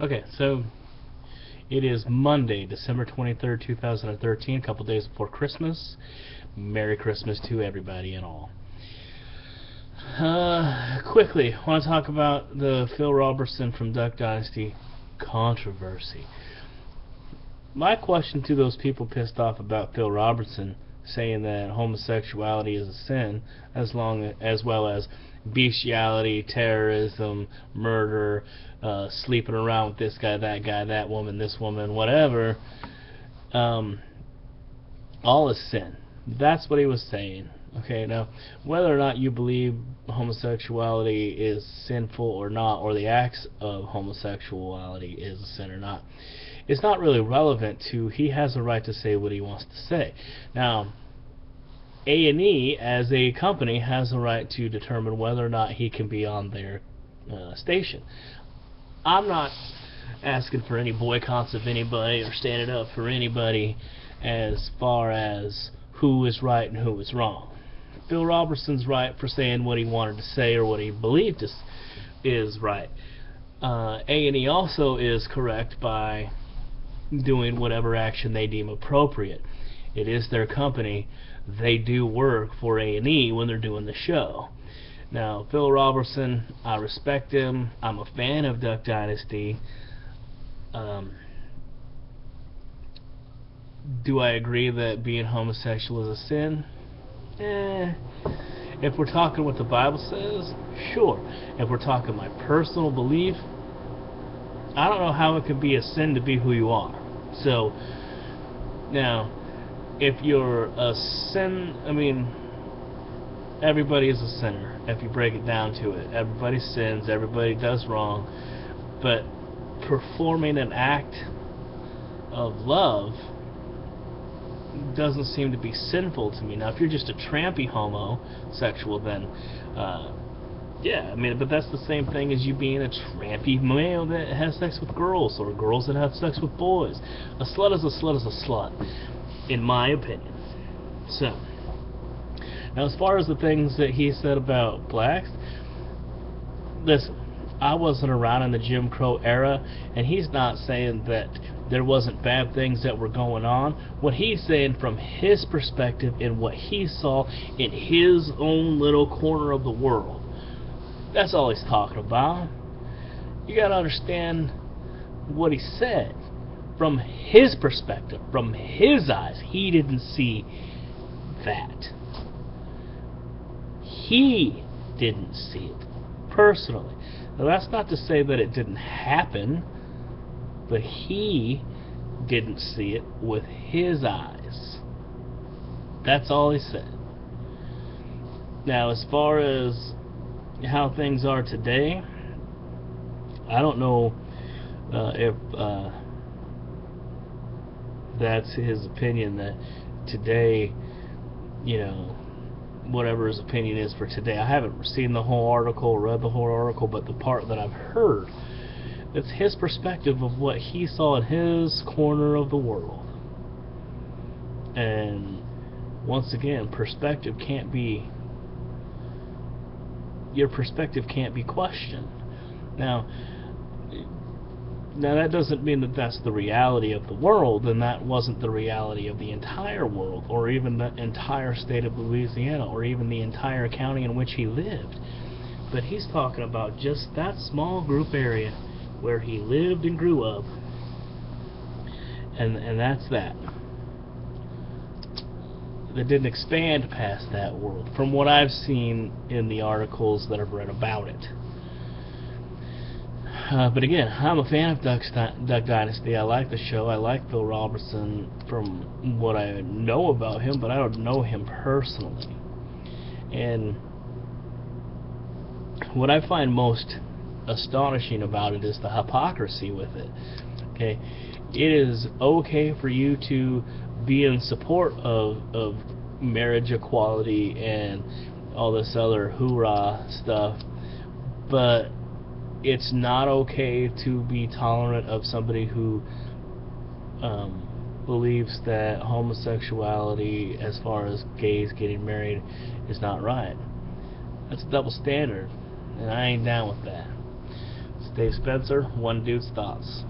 Okay, so it is Monday, December 23rd, 2013, a couple days before Christmas. Merry Christmas to everybody and all. Quickly, I want to talk about the Phil Robertson from Duck Dynasty controversy. My question to those people pissed off about Phil Robertson saying that homosexuality is a sin, as well as bestiality, terrorism, murder, sleeping around with this guy, that woman, this woman, whatever, all is sin. That's what he was saying. Okay, now, whether or not you believe homosexuality is sinful or not, or the acts of homosexuality is a sin or not, it's not really relevant to. He has a right to say what he wants to say. Now, A&E as a company has a right to determine whether or not he can be on their station. I'm not asking for any boycotts of anybody or standing up for anybody as far as who is right and who is wrong. Phil Robertson's right for saying what he wanted to say or what he believed is right. A&E also is correct by doing whatever action they deem appropriate. It is their company. They do work for A&E when they're doing the show. Now, Phil Robertson, I respect him. I'm a fan of Duck Dynasty. Do I agree that being homosexual is a sin? If we're talking what the Bible says, sure. If we're talking my personal belief, I don't know how it could be a sin to be who you are. So, now, if you're a sin, I mean, everybody is a sinner. If you break it down to it, everybody sins, everybody does wrong, but performing an act of love doesn't seem to be sinful to me. Now, if you're just a trampy homosexual, then yeah, I mean, but that's the same thing as you being a trampy male that has sex with girls, or girls that have sex with boys. A slut is a slut is a slut, in my opinion. So, now as far as the things that he said about blacks, listen, I wasn't around in the Jim Crow era, and he's not saying that there wasn't bad things that were going on. What he's saying from his perspective and what he saw in his own little corner of the world, that's all he's talking about. You gotta understand what he said from his perspective, from his eyes. He didn't see that. He didn't see it personally. Now, that's not to say that it didn't happen, but he didn't see it with his eyes. That's all he said. Now, as far as how things are today, I don't know if that's his opinion, that today, you know, whatever his opinion is for today. I haven't seen the whole article, read the whole article, but the part that I've heard, it's his perspective of what he saw in his corner of the world. And once again, your perspective can't be questioned. Now that doesn't mean that that's the reality of the world, and that wasn't the reality of the entire world, or even the entire state of Louisiana, or even the entire county in which he lived. But he's talking about just that small group area where he lived and grew up, and that's that. That didn't expand past that world, from what I've seen in the articles that I've read about it. But again, I'm a fan of Duck Dynasty. I like the show. I like Phil Robertson from what I know about him, but I don't know him personally. And what I find most astonishing about it is the hypocrisy with it. Okay, it is okay for you to be in support of marriage equality and all this other hoorah stuff, but it's not okay to be tolerant of somebody who believes that homosexuality, as far as gays getting married, is not right. That's a double standard, and I ain't down with that. Dave Spencer, One Dude's Thoughts.